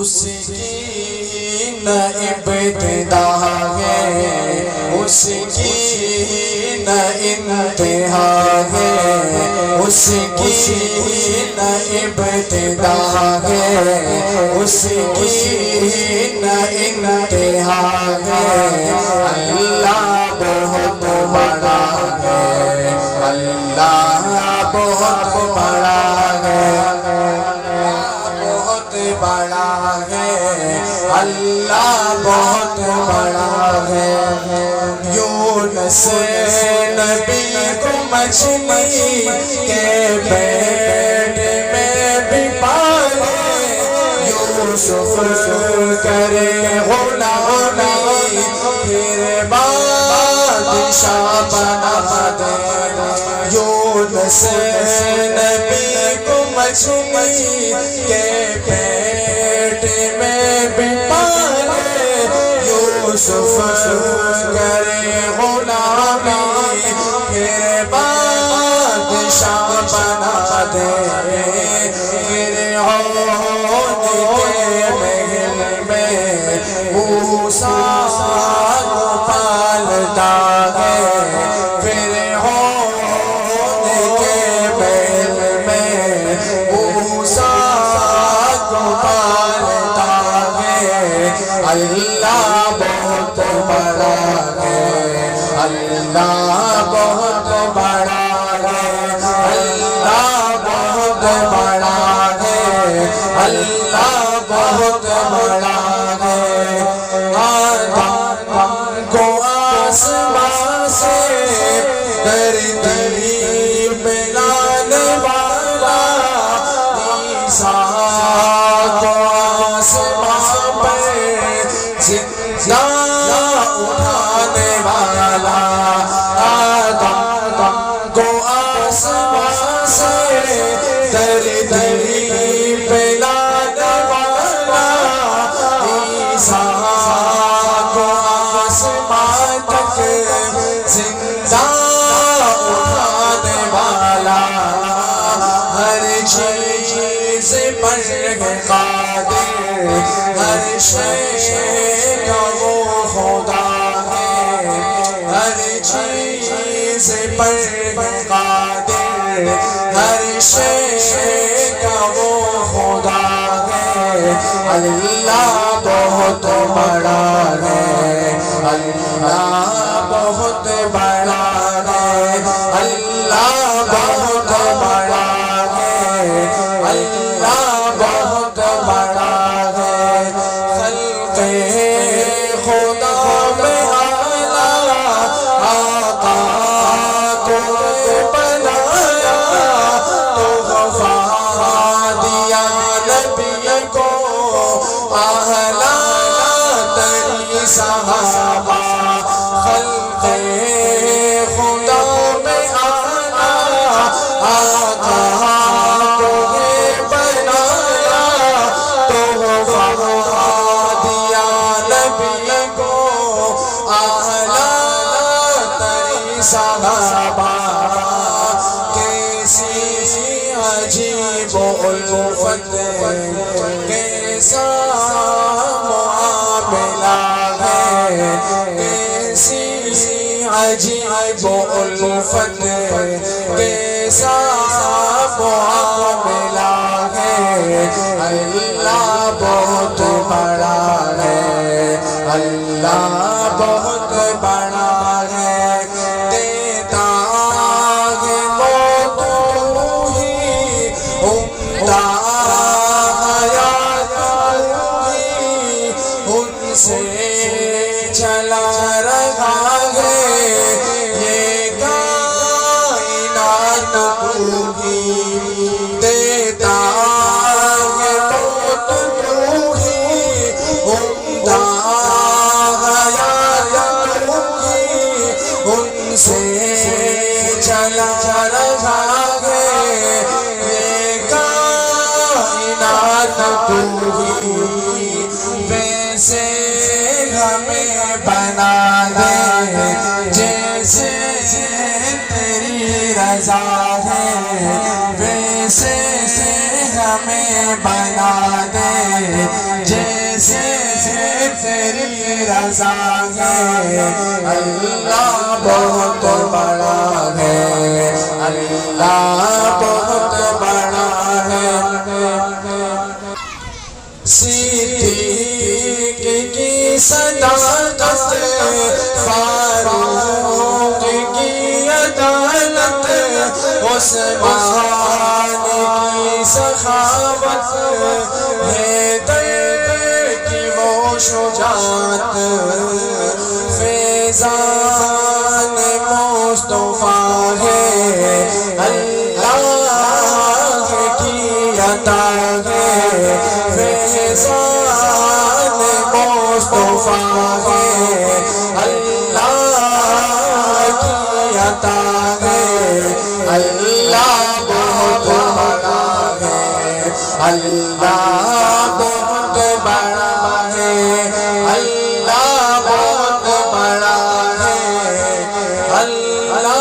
اس کی نہ ابتدا ہے، اس کی نہ انتہا ہے، اس کی نہ ابتدا ہے، اس کی نہ انتہا ہے۔ اللہ بہت بڑا ہے، اللہ بہت بڑا ہے، بہت بڑا ہے، اللہ بہت بڑا ہے۔ یونس نبی کو مچھلی کے پیٹ میں بھی پالے، یوسف کرے غلامی پھر بادشاہ بنا دے۔ یونس نبی کو مچھلی کے پیٹ میں بھی پالے، یوسف کرے غلامی پھر بادشاہ بنا دے۔ فرعون کے محل میں موسیٰ کو پالتا ہے، فرعون کے محل میں موسیٰ کو پالتا ہے۔ اللہ بہت بڑا ہے، اللہ بہت بڑا ہے، اللہ بہت بڑا ہے، اللہ بہت بڑا ہے۔ آدم کو آسمان سے دھرتی پہ لانے والا، عیسیٰ کو آسمان پر زندہ اٹھانے والا، آدم کو آسمان سے دھرتی پہ لانے والا، عیسیٰ کو آسمان تک زندہ اٹھانے والا، ہر چیز پر قادر، ہر شے کا وہ خدا ہے، ہر چیز پر قادر، ہر شے کا وہ خدا ہے۔ اللہ بہت بڑا ہے، اللہ بہت بڑا ہے، اللہ بہت بڑا ہے، اللہ بہت بڑا ہے۔ خلق خدا میں اعلیٰ آقا کو بنایا، تو وفا دیا نبی کو اعلیٰ تری صحابہ۔ خلق خدا میں اعلیٰ آقا کو بنایا، تو وفا دیا نبی کو اعلیٰ تری صحابہ۔ کیسی عجیب الفت، کیسا معاملہ ہے، کیسی عجیب الفت، کیسا معاملہ ہے۔ اللہ بہت بڑا ہے، اللہ بہت بڑا ہے۔ دیتا ہے موت تو ہی، عمدہ حیات تو ہی، ان سے چلا رہا ہے یہ کائنات تو ہی۔ دیتا ہے موت تو ہی، عمدہ حیات تو ہی، ان سے چلا رہا ہے یہ کائنات تو ہی۔ ویسے ہمیں بنا دے جیسے تیری رضا ہے، ویسے ہمیں بنا دے جیسے تیری رضا ہے اللہ بہت بڑا ہے اللہ بہت بڑا ہے صدیق کی صداقت فاروق کی عدالت عثمان کی سخاوت حیدر کی وہ شجاعت فیضان مصطفیٰ ہے اللہ کی عطا ہے فیضان مصطفیٰ ہے اللہ کی عطا ہے اللہ بہت بڑا ہے اللہ بہت بڑا ہے اللہ بہت بڑا ہے اللہ